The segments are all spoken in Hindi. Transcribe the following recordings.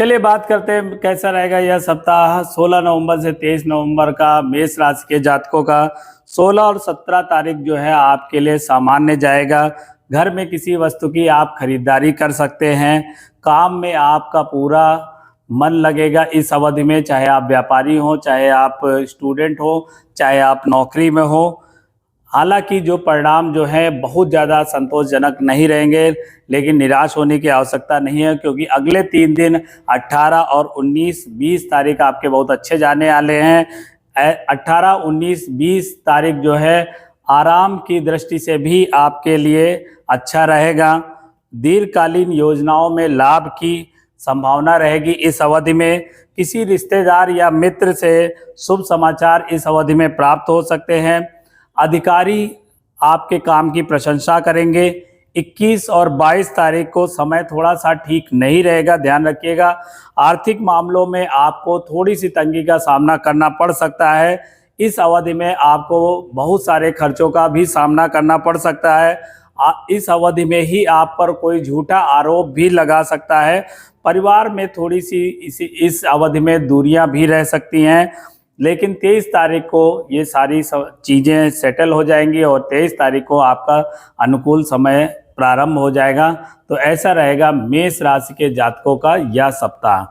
चलिए बात करते हैं कैसा रहेगा यह सप्ताह 16 नवंबर से 23 नवंबर का मेष राशि के जातकों का। 16 और 17 तारीख जो है आपके लिए सामान्य जाएगा। घर में किसी वस्तु की आप खरीदारी कर सकते हैं। काम में आपका पूरा मन लगेगा इस अवधि में, चाहे आप व्यापारी हो, चाहे आप स्टूडेंट हो, चाहे आप नौकरी में हो। हालांकि जो परिणाम जो है बहुत ज़्यादा संतोषजनक नहीं रहेंगे, लेकिन निराश होने की आवश्यकता नहीं है, क्योंकि अगले 3 दिन 18 और 19-20 तारीख आपके बहुत अच्छे जाने वाले हैं। 18, 19, 20 तारीख जो है आराम की दृष्टि से भी आपके लिए अच्छा रहेगा। दीर्घकालीन योजनाओं में लाभ की संभावना रहेगी इस अवधि में। किसी रिश्तेदार या मित्र से शुभ समाचार इस अवधि में प्राप्त हो सकते हैं। अधिकारी आपके काम की प्रशंसा करेंगे। 21 और 22 तारीख को समय थोड़ा सा ठीक नहीं रहेगा, ध्यान रखिएगा। आर्थिक मामलों में आपको थोड़ी सी तंगी का सामना करना पड़ सकता है। इस अवधि में आपको बहुत सारे खर्चों का भी सामना करना पड़ सकता है। इस अवधि में ही आप पर कोई झूठा आरोप भी लगा सकता है। परिवार में थोड़ी सी इस अवधि में दूरियां भी रह सकती हैं, लेकिन 23 तारीख को ये सारी चीज़ें सेटल हो जाएंगी और 23 तारीख को आपका अनुकूल समय प्रारंभ हो जाएगा। तो ऐसा रहेगा मेष राशि के जातकों का यह सप्ताह।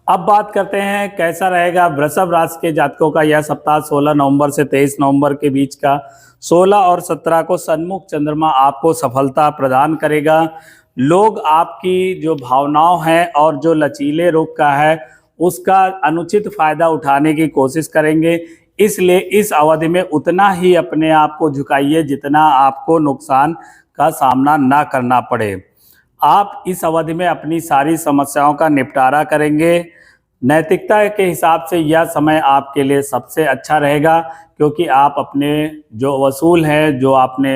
अब बात करते हैं कैसा रहेगा वृषभ राशि के जातकों का यह सप्ताह 16 नवंबर से 23 नवंबर के बीच का। 16 और 17 को सन्मुख चंद्रमा आपको सफलता प्रदान करेगा। लोग आपकी जो भावनाओं हैं और जो लचीले रुख का है उसका अनुचित फायदा उठाने की कोशिश करेंगे, इसलिए इस अवधि में उतना ही अपने आप को झुकाइए जितना आपको नुकसान का सामना ना करना पड़े। आप इस अवधि में अपनी सारी समस्याओं का निपटारा करेंगे। नैतिकता के हिसाब से यह समय आपके लिए सबसे अच्छा रहेगा, क्योंकि आप अपने जो वसूल हैं, जो आपने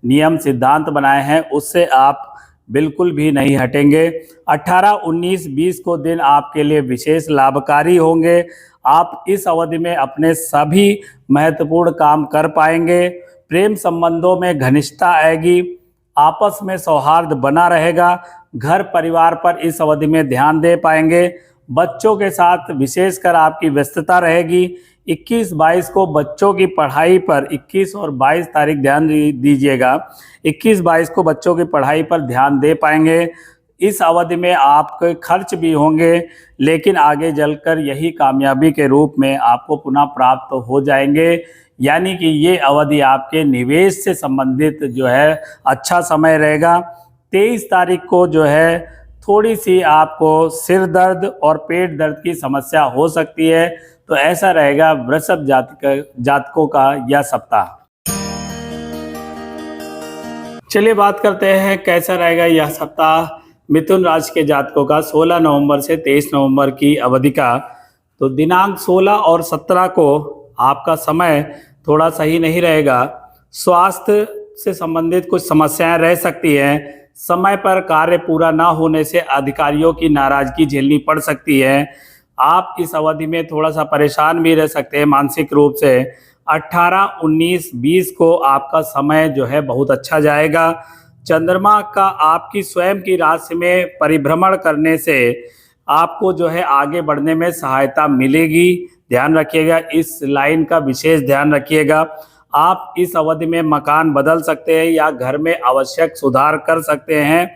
नियम सिद्धांत बनाए हैं, उससे आप बिल्कुल भी नहीं हटेंगे। 18, 19, 20 को दिन आपके लिए विशेष लाभकारी होंगे। आप इस अवधि में अपने सभी महत्वपूर्ण काम कर पाएंगे। प्रेम संबंधों में घनिष्ठता आएगी। आपस में सौहार्द बना रहेगा। घर परिवार पर इस अवधि में ध्यान दे पाएंगे। बच्चों के साथ विशेषकर आपकी व्यस्तता रहेगी। 21-22 को बच्चों की पढ़ाई पर 21 और 22 तारीख ध्यान दीजिएगा। 21-22 को बच्चों की पढ़ाई पर ध्यान दे पाएंगे। इस अवधि में आपके खर्च भी होंगे, लेकिन आगे चलकर यही कामयाबी के रूप में आपको पुनः प्राप्त हो जाएंगे। यानी कि ये अवधि आपके निवेश से संबंधित जो है अच्छा समय रहेगा। 23 तारीख को जो है थोड़ी सी आपको सिर दर्द और पेट दर्द की समस्या हो सकती है। तो ऐसा रहेगा वृषभ जातकों का यह सप्ताह। चलिए बात करते हैं कैसा रहेगा यह सप्ताह मिथुन राशि के जातकों का 16 नवंबर से 23 नवंबर की अवधि का। तो दिनांक 16 और 17 को आपका समय थोड़ा सही नहीं रहेगा। स्वास्थ्य से संबंधित कुछ समस्याएं रह सकती हैं। समय पर कार्य पूरा ना होने से अधिकारियों की नाराजगी झेलनी पड़ सकती है। आप इस अवधि में थोड़ा सा परेशान भी रह सकते हैं मानसिक रूप से। 18, 19, 20 को आपका समय जो है बहुत अच्छा जाएगा। चंद्रमा का आपकी स्वयं की राशि में परिभ्रमण करने से आपको जो है आगे बढ़ने में सहायता मिलेगी। ध्यान रखिएगा, इस लाइन का विशेष ध्यान रखिएगा। आप इस अवधि में मकान बदल सकते हैं या घर में आवश्यक सुधार कर सकते हैं।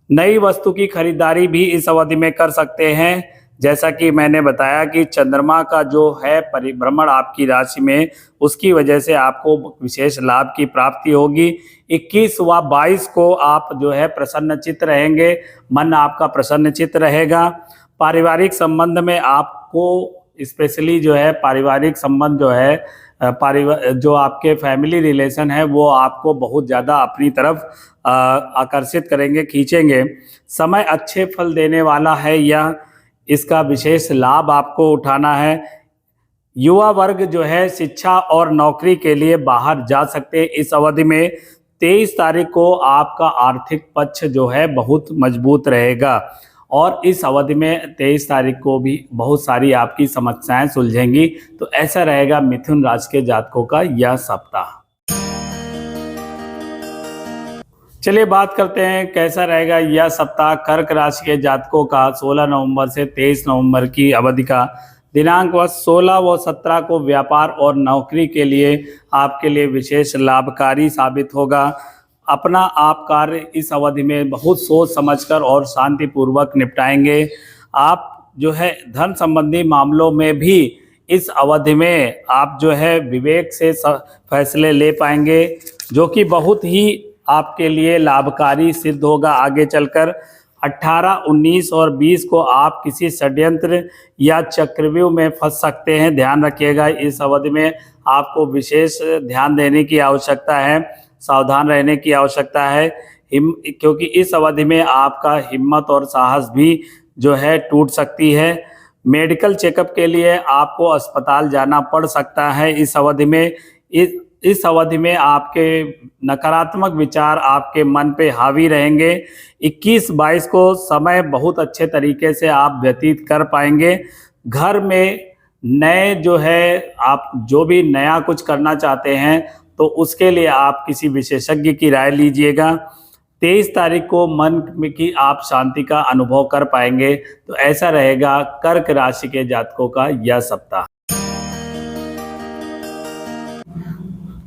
नई वस्तु की खरीदारी भी इस अवधि में कर सकते हैं। जैसा कि मैंने बताया कि चंद्रमा का जो है परिभ्रमण आपकी राशि में, उसकी वजह से आपको विशेष लाभ की प्राप्ति होगी। 21 व 22 को आप जो है प्रसन्नचित्त रहेंगे, मन आपका प्रसन्नचित्त रहेगा। पारिवारिक संबंध में आपको स्पेशली जो है पारिवारिक संबंध जो है जो आपके फैमिली रिलेशन है वो आपको बहुत ज़्यादा अपनी तरफ आकर्षित करेंगे, खींचेंगे। समय अच्छे फल देने वाला है, यह इसका विशेष लाभ आपको उठाना है। युवा वर्ग जो है शिक्षा और नौकरी के लिए बाहर जा सकते हैं इस अवधि में। 23 तारीख को आपका आर्थिक पक्ष जो है बहुत मजबूत रहेगा और इस अवधि में 23 तारीख को भी बहुत सारी आपकी समस्याएं सुलझेंगी। तो ऐसा रहेगा मिथुन राशि के जातकों का यह सप्ताह। चलिए बात करते हैं कैसा रहेगा यह सप्ताह कर्क राशि के जातकों का 16 नवंबर से 23 नवंबर की अवधि का। दिनांक व 16 व 17 को व्यापार और नौकरी के लिए आपके लिए विशेष लाभकारी साबित होगा। अपना आप कार्य इस अवधि में बहुत सोच समझकर और शांतिपूर्वक निपटाएंगे। आप जो है धन संबंधी मामलों में भी इस अवधि में आप जो है विवेक से फैसले ले पाएंगे, जो कि बहुत ही आपके लिए लाभकारी सिद्ध होगा आगे चलकर। 18, 19 और 20 को आप किसी षड्यंत्र या चक्रव्यूह में फंस सकते हैं, ध्यान रखिएगा। इस अवधि में आपको विशेष ध्यान देने की आवश्यकता है, सावधान रहने की आवश्यकता है, क्योंकि इस अवधि में आपका हिम्मत और साहस भी जो है टूट सकती है। मेडिकल चेकअप के लिए आपको अस्पताल जाना पड़ सकता है इस अवधि में। इस अवधि में आपके नकारात्मक विचार आपके मन पे हावी रहेंगे। 21-22 को समय बहुत अच्छे तरीके से आप व्यतीत कर पाएंगे। घर में नए जो है आप जो भी नया कुछ करना चाहते हैं तो उसके लिए आप किसी विशेषज्ञ की राय लीजिएगा। 23 तारीख को मन में की आप शांति का अनुभव कर पाएंगे। तो ऐसा रहेगा कर्क राशि के जातकों का यह सप्ताह।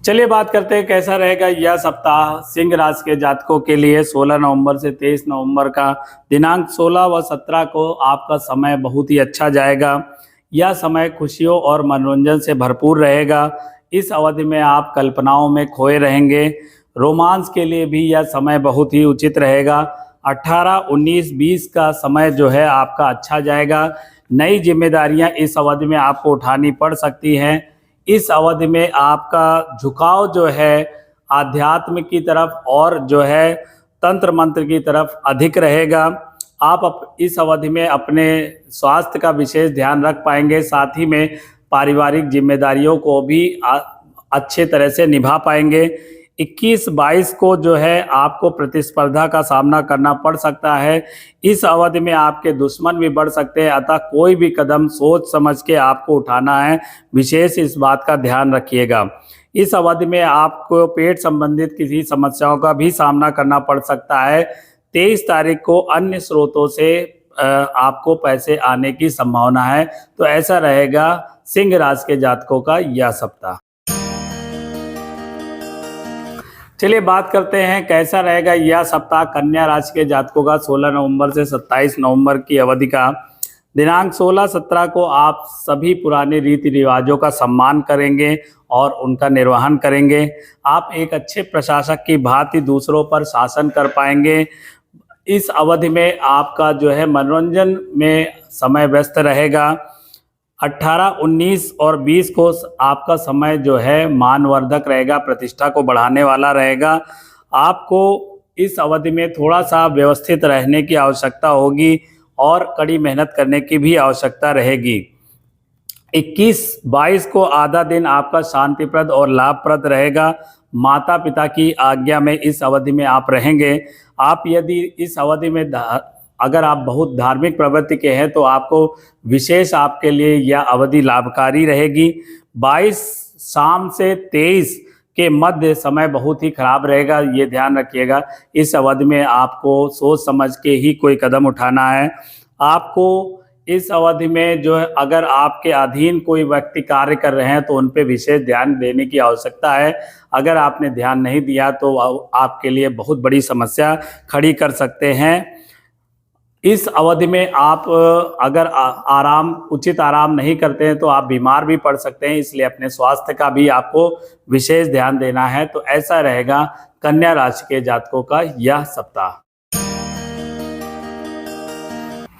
चलिए बात करते हैं कैसा रहेगा यह सप्ताह सिंह राशि के जातकों के लिए 16 नवंबर से 23 नवंबर का। दिनांक 16 व 17 को आपका समय बहुत ही अच्छा जाएगा। यह समय खुशियों और मनोरंजन से भरपूर रहेगा। इस अवधि में आप कल्पनाओं में खोए रहेंगे। रोमांस के लिए भी यह समय बहुत ही उचित रहेगा। 18, 19, 20 का समय जो है आपका अच्छा जाएगा। नई जिम्मेदारियां इस अवधि में आपको उठानी पड़ सकती हैं। इस अवधि में आपका झुकाव जो है आध्यात्म की तरफ और जो है तंत्र मंत्र की तरफ अधिक रहेगा। आप इस अवधि में अपने स्वास्थ्य का विशेष ध्यान रख पाएंगे, साथ ही में पारिवारिक जिम्मेदारियों को भी अच्छे तरह से निभा पाएंगे। 21-22 को जो है आपको प्रतिस्पर्धा का सामना करना पड़ सकता है। इस अवधि में आपके दुश्मन भी बढ़ सकते हैं, अतः कोई भी कदम सोच समझ के आपको उठाना है, विशेष इस बात का ध्यान रखिएगा। इस अवधि में आपको पेट संबंधित किसी समस्याओं का भी सामना करना पड़ सकता है। 23 तारीख को अन्य स्रोतों से आपको पैसे आने की संभावना है। तो ऐसा रहेगा सिंह राशि के जातकों का यह सप्ताह। चलिए बात करते हैं कैसा रहेगा यह सप्ताह कन्या राशि के जातकों का 16 नवंबर से 27 नवंबर की अवधि का। दिनांक 16, 17 को आप सभी पुराने रीति रिवाजों का सम्मान करेंगे और उनका निर्वहन करेंगे। आप एक अच्छे प्रशासक की भांति दूसरों पर शासन कर पाएंगे। इस अवधि में आपका जो है मनोरंजन में समय व्यस्त रहेगा। 18, 19 और 20 को आपका समय जो है मानवर्धक रहेगा, प्रतिष्ठा को बढ़ाने वाला रहेगा। आपको इस अवधि में थोड़ा सा व्यवस्थित रहने की आवश्यकता होगी और कड़ी मेहनत करने की भी आवश्यकता रहेगी। 21-22 को आधा दिन आपका शांतिप्रद और लाभप्रद रहेगा। माता पिता की आज्ञा में इस अवधि में आप रहेंगे। आप यदि इस अवधि में अगर आप बहुत धार्मिक प्रवृत्ति के हैं तो आपको विशेष आपके लिए यह अवधि लाभकारी रहेगी। 22 शाम से 23 के मध्य समय बहुत ही खराब रहेगा, ये ध्यान रखिएगा। इस अवधि में आपको सोच समझ के ही कोई कदम उठाना है। आपको इस अवधि में जो है अगर आपके अधीन कोई व्यक्ति कार्य कर रहे हैं तो उन पे विशेष ध्यान देने की आवश्यकता है। अगर आपने ध्यान नहीं दिया तो आपके लिए बहुत बड़ी समस्या खड़ी कर सकते हैं। इस अवधि में आप अगर उचित आराम नहीं करते हैं तो आप बीमार भी पड़ सकते हैं, इसलिए अपने स्वास्थ्य का भी आपको विशेष ध्यान देना है। तो ऐसा रहेगा कन्या राशि के जातकों का यह सप्ताह।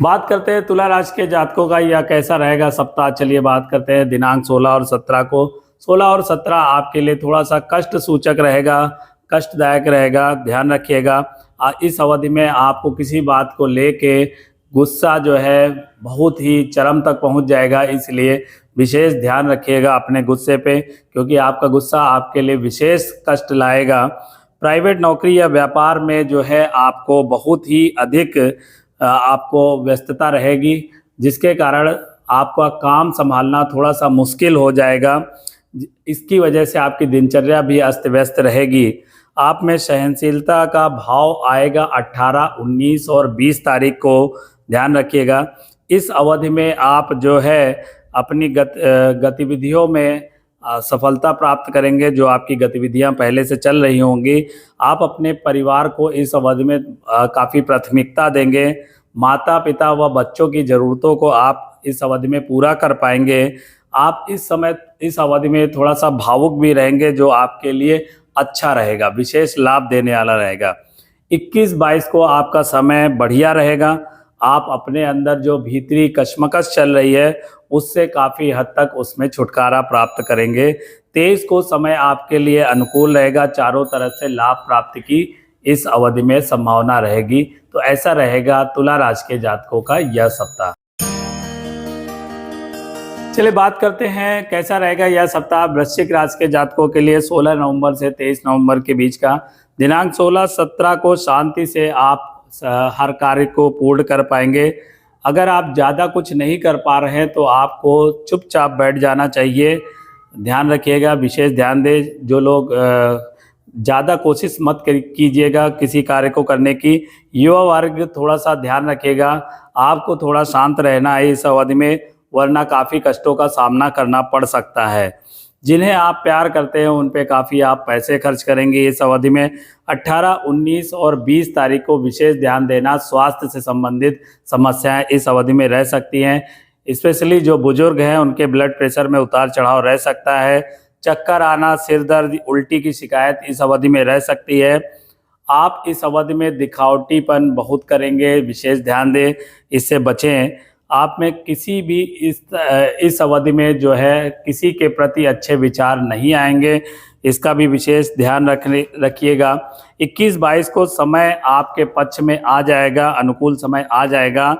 बात करते हैं तुला राशि के जातकों का यह कैसा रहेगा सप्ताह। चलिए बात करते हैं दिनांक 16 और 17 को। 16 और 17 आपके लिए थोड़ा सा कष्ट सूचक रहेगा, कष्टदायक रहेगा, ध्यान रखिएगा। इस अवधि में आपको किसी बात को लेके गुस्सा जो है बहुत ही चरम तक पहुंच जाएगा, इसलिए विशेष ध्यान रखिएगा अपने गुस्से पे, क्योंकि आपका गुस्सा आपके लिए विशेष कष्ट लाएगा। प्राइवेट नौकरी या व्यापार में जो है आपको बहुत ही अधिक आपको व्यस्तता रहेगी, जिसके कारण आपका काम संभालना थोड़ा सा मुश्किल हो जाएगा। इसकी वजह से आपकी दिनचर्या भी अस्त व्यस्त रहेगी। आप में सहनशीलता का भाव आएगा 18, 19 और 20 तारीख को, ध्यान रखिएगा। इस अवधि में आप जो है अपनी गतिविधियों में सफलता प्राप्त करेंगे। जो आपकी गतिविधियां पहले से चल रही होंगी, आप अपने परिवार को इस अवधि में काफ़ी प्राथमिकता देंगे। माता पिता व बच्चों की ज़रूरतों को आप इस अवधि में पूरा कर पाएंगे। आप इस अवधि में थोड़ा सा भावुक भी रहेंगे, जो आपके लिए अच्छा रहेगा, विशेष लाभ देने वाला रहेगा। 21-22 को आपका समय बढ़िया रहेगा। आप अपने अंदर जो भीतरी कश्मकश चल रही है, उससे काफ़ी हद तक उसमें छुटकारा प्राप्त करेंगे। 23 को समय आपके लिए अनुकूल रहेगा, चारों तरफ से लाभ प्राप्ति की इस अवधि में संभावना रहेगी। तो ऐसा रहेगा तुला राशि के जातकों का यह सप्ताह। चलिए बात करते हैं कैसा रहेगा यह सप्ताह वृश्चिक राशि के जातकों के लिए 16 नवंबर से 23 नवंबर के बीच का। दिनांक 16-17 को शांति से आप हर कार्य को पूर्ण कर पाएंगे। अगर आप ज़्यादा कुछ नहीं कर पा रहे हैं तो आपको चुपचाप बैठ जाना चाहिए। ध्यान रखिएगा, विशेष ध्यान दें। जो लोग ज़्यादा कोशिश मत कीजिएगा किसी कार्य को करने की। युवा वर्ग थोड़ा सा ध्यान रखिएगा, आपको थोड़ा शांत रहना है इस अवधि में, वरना काफ़ी कष्टों का सामना करना पड़ सकता है। जिन्हें आप प्यार करते हैं उन पे काफ़ी आप पैसे खर्च करेंगे इस अवधि में। 18, 19 और 20 तारीख को विशेष ध्यान देना। स्वास्थ्य से संबंधित समस्याएं इस अवधि में रह सकती हैं। स्पेशली जो बुजुर्ग हैं उनके ब्लड प्रेशर में उतार चढ़ाव रह सकता है। चक्कर आना, सिर दर्द, उल्टी की शिकायत इस अवधि में रह सकती है। आप इस अवधि में दिखावटीपन बहुत करेंगे, विशेष ध्यान दें, इससे बचें। आप में किसी भी इस अवधि में जो है किसी के प्रति अच्छे विचार नहीं आएंगे, इसका भी विशेष ध्यान रखिएगा। 21-22 को समय आपके पक्ष में आ जाएगा, अनुकूल समय आ जाएगा।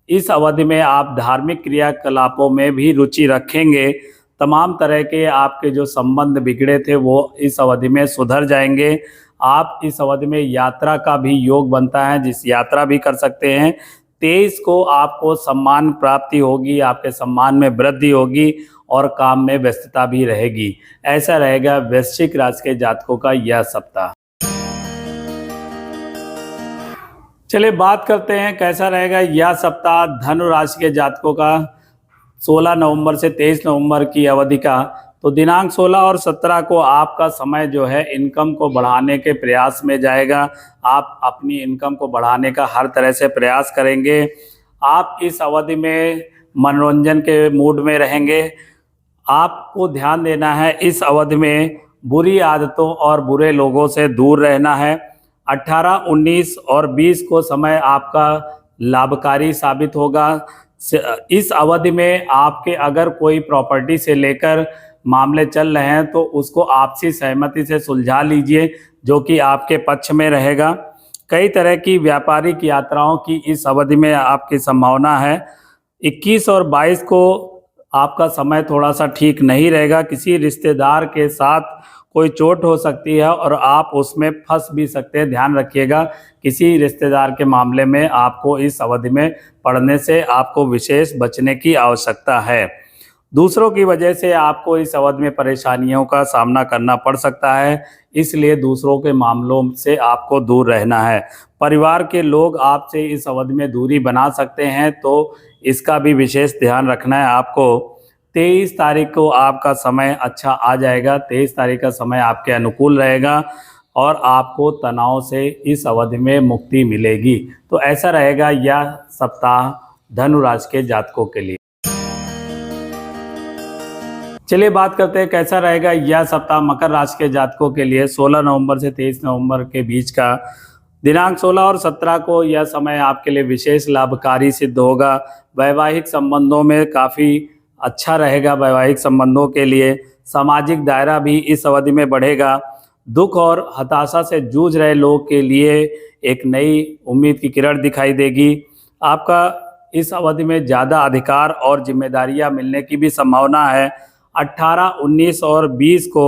इस अवधि में आप धार्मिक क्रियाकलापों में भी रुचि रखेंगे। तमाम तरह के आपके जो संबंध बिगड़े थे वो इस अवधि में सुधर जाएंगे। आप इस अवधि में यात्रा का भी योग बनता है, जिस यात्रा भी कर सकते हैं। 23 को आपको सम्मान प्राप्ति होगी, आपके सम्मान में वृद्धि होगी और काम में व्यस्तता भी रहेगी। ऐसा रहेगा वृश्चिक राशि के जातकों का यह सप्ताह। चलिए बात करते हैं कैसा रहेगा यह सप्ताह धनु राशि के जातकों का 16 नवंबर से 23 नवंबर की अवधि का। तो दिनांक 16 और 17 को आपका समय जो है इनकम को बढ़ाने के प्रयास में जाएगा। आप अपनी इनकम को बढ़ाने का हर तरह से प्रयास करेंगे। आप इस अवधि में मनोरंजन के मूड में रहेंगे। आपको ध्यान देना है इस अवधि में बुरी आदतों और बुरे लोगों से दूर रहना है। 18, 19 और 20 को समय आपका लाभकारी साबित होगा। इस अवधि में आपके अगर कोई प्रॉपर्टी से लेकर मामले चल रहे हैं तो उसको आपसी सहमति से सुलझा लीजिए, जो कि आपके पक्ष में रहेगा। कई तरह की व्यापारिक यात्राओं की इस अवधि में आपकी संभावना है। 21 और 22 को आपका समय थोड़ा सा ठीक नहीं रहेगा। किसी रिश्तेदार के साथ कोई चोट हो सकती है और आप उसमें फंस भी सकते हैं, ध्यान रखिएगा। किसी रिश्तेदार के मामले में आपको इस अवधि में पड़ने से आपको विशेष बचने की आवश्यकता है। दूसरों की वजह से आपको इस अवधि में परेशानियों का सामना करना पड़ सकता है, इसलिए दूसरों के मामलों से आपको दूर रहना है। परिवार के लोग आपसे इस अवधि में दूरी बना सकते हैं, तो इसका भी विशेष ध्यान रखना है आपको। 23 तारीख को आपका समय अच्छा आ जाएगा। 23 तारीख का समय आपके अनुकूल रहेगा और आपको तनाव से इस अवधि में मुक्ति मिलेगी। तो ऐसा रहेगा यह सप्ताह धनु राशि के जातकों के लिए। चलिए बात करते हैं कैसा रहेगा यह सप्ताह मकर राशि के जातकों के लिए 16 नवंबर से 23 नवंबर के बीच का। दिनांक 16 और 17 को यह समय आपके लिए विशेष लाभकारी सिद्ध होगा। वैवाहिक संबंधों में काफ़ी अच्छा रहेगा। वैवाहिक संबंधों के लिए सामाजिक दायरा भी इस अवधि में बढ़ेगा। दुख और हताशा से जूझ रहे लोगों के लिए एक नई उम्मीद की किरण दिखाई देगी। आपका इस अवधि में ज़्यादा अधिकार और जिम्मेदारियां मिलने की भी संभावना है। 18, 19 और 20 को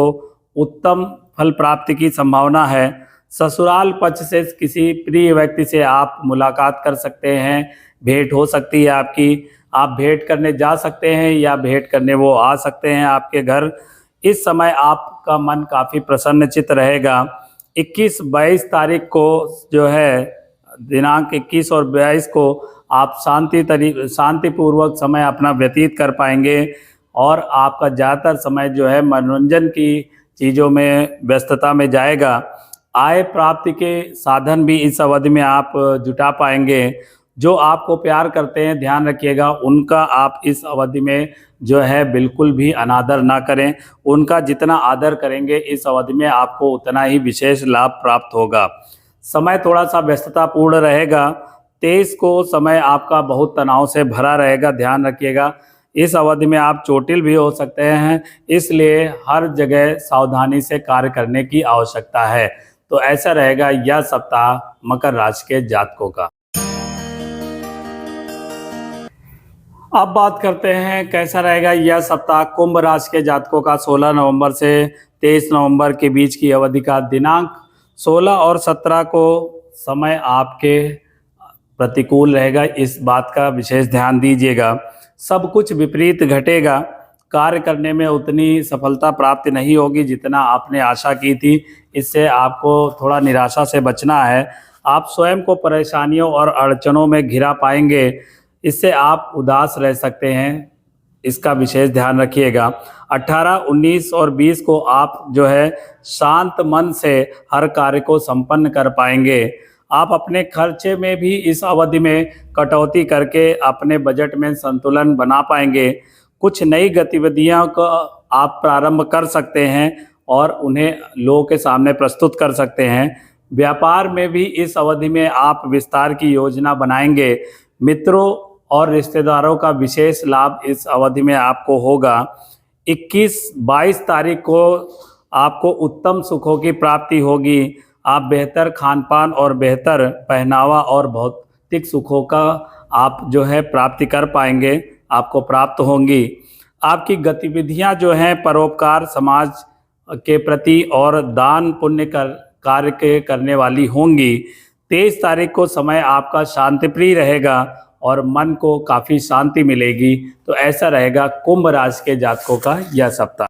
उत्तम फल प्राप्ति की संभावना है। ससुराल पक्ष से किसी प्रिय व्यक्ति से आप मुलाकात कर सकते हैं, भेंट हो सकती है आपकी। आप भेंट करने जा सकते हैं या भेंट करने वो आ सकते हैं आपके घर। इस समय आपका मन काफ़ी प्रसन्नचित्त रहेगा। 21-22 तारीख को जो है, दिनांक 21 और 22 को आप शांतिपूर्वक समय अपना व्यतीत कर पाएंगे और आपका ज़्यादातर समय जो है मनोरंजन की चीज़ों में व्यस्तता में जाएगा। आय प्राप्ति के साधन भी इस अवधि में आप जुटा पाएंगे। जो आपको प्यार करते हैं, ध्यान रखिएगा, उनका आप इस अवधि में जो है बिल्कुल भी अनादर ना करें। उनका जितना आदर करेंगे इस अवधि में आपको उतना ही विशेष लाभ प्राप्त होगा। समय थोड़ा सा व्यस्ततापूर्ण रहेगा। 23 को समय आपका बहुत तनाव से भरा रहेगा, ध्यान रखिएगा। इस अवधि में आप चोटिल भी हो सकते हैं, इसलिए हर जगह सावधानी से कार्य करने की आवश्यकता है। तो ऐसा रहेगा यह सप्ताह मकर राशि के जातकों का। अब बात करते हैं कैसा रहेगा यह सप्ताह कुंभ राशि के जातकों का। 16 नवंबर से 23 नवंबर के बीच की अवधि का। दिनांक 16 और 17 को समय आपके प्रतिकूल रहेगा, इस बात का विशेष ध्यान दीजिएगा। सब कुछ विपरीत घटेगा। कार्य करने में उतनी सफलता प्राप्त नहीं होगी जितना आपने आशा की थी। इससे आपको थोड़ा निराशा से बचना है। आप स्वयं को परेशानियों और अड़चनों में घिरा पाएंगे, इससे आप उदास रह सकते हैं, इसका विशेष ध्यान रखिएगा। 18, 19 और 20 को आप जो है शांत मन से हर कार्य को संपन्न कर पाएंगे। आप अपने खर्चे में भी इस अवधि में कटौती करके अपने बजट में संतुलन बना पाएंगे। कुछ नई गतिविधियों को आप प्रारंभ कर सकते हैं और उन्हें लोगों के सामने प्रस्तुत कर सकते हैं। व्यापार में भी इस अवधि में आप विस्तार की योजना बनाएंगे। मित्रों और रिश्तेदारों का विशेष लाभ इस अवधि में आपको होगा। 21-22 तारीख को आपको उत्तम सुखों की प्राप्ति होगी। आप बेहतर खानपान और बेहतर पहनावा और भौतिक सुखों का आप जो है प्राप्ति कर पाएंगे, आपको प्राप्त होंगी। आपकी गतिविधियां जो हैं परोपकार, समाज के प्रति और दान पुण्य कार्य के करने वाली होंगी। 23 तारीख को समय आपका शांतिप्रिय रहेगा और मन को काफ़ी शांति मिलेगी। तो ऐसा रहेगा कुंभ राशि के जातकों का यह सप्ताह।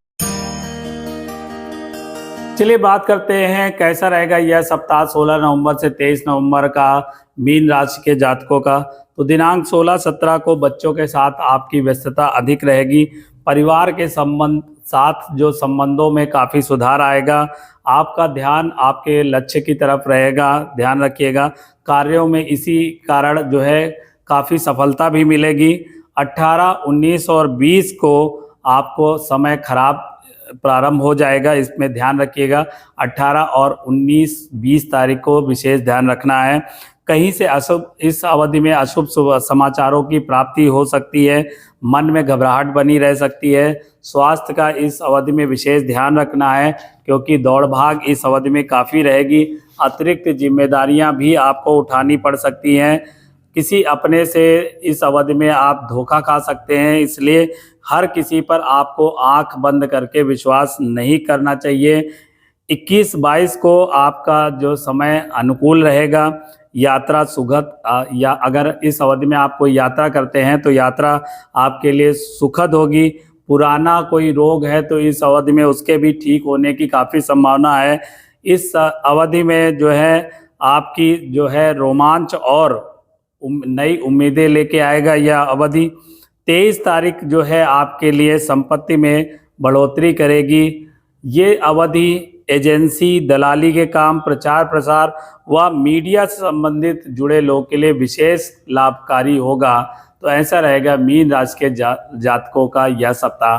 चलिए बात करते हैं कैसा रहेगा यह सप्ताह 16 नवंबर से 23 नवंबर का मीन राशि के जातकों का। तो दिनांक 16-17 को बच्चों के साथ आपकी व्यस्तता अधिक रहेगी। परिवार के साथ जो संबंधों में काफ़ी सुधार आएगा। आपका ध्यान आपके लक्ष्य की तरफ रहेगा, ध्यान रखिएगा। कार्यों में इसी कारण जो है काफ़ी सफलता भी मिलेगी। 18, 19 और 20 को आपको समय खराब प्रारंभ हो जाएगा, इसमें ध्यान रखिएगा। 18 और 19, 20 तारीख को विशेष ध्यान रखना है। कहीं से अशुभ, इस अवधि में अशुभ समाचारों की प्राप्ति हो सकती है। मन में घबराहट बनी रह सकती है। स्वास्थ्य का इस अवधि में विशेष ध्यान रखना है, क्योंकि दौड़ भाग इस अवधि में काफ़ी रहेगी। अतिरिक्त जिम्मेदारियां भी आपको उठानी पड़ सकती हैं। किसी अपने से इस अवधि में आप धोखा खा सकते हैं, इसलिए हर किसी पर आपको आंख बंद करके विश्वास नहीं करना चाहिए। 21-22 को आपका जो समय अनुकूल रहेगा। यात्रा सुखद, या अगर इस अवधि में आप कोई यात्रा करते हैं तो यात्रा आपके लिए सुखद होगी। पुराना कोई रोग है तो इस अवधि में उसके भी ठीक होने की काफ़ी संभावना है। इस अवधि में जो है आपकी जो है रोमांच और नई उम्मीदें लेके आएगा यह अवधि। 23 तारीख जो है आपके लिए संपत्ति में बढ़ोतरी करेगी। ये अवधि एजेंसी, दलाली के काम, प्रचार प्रसार व मीडिया से संबंधित जुड़े लोगों के लिए विशेष लाभकारी होगा। तो ऐसा रहेगा मीन राशि के जातकों का यह सप्ताह।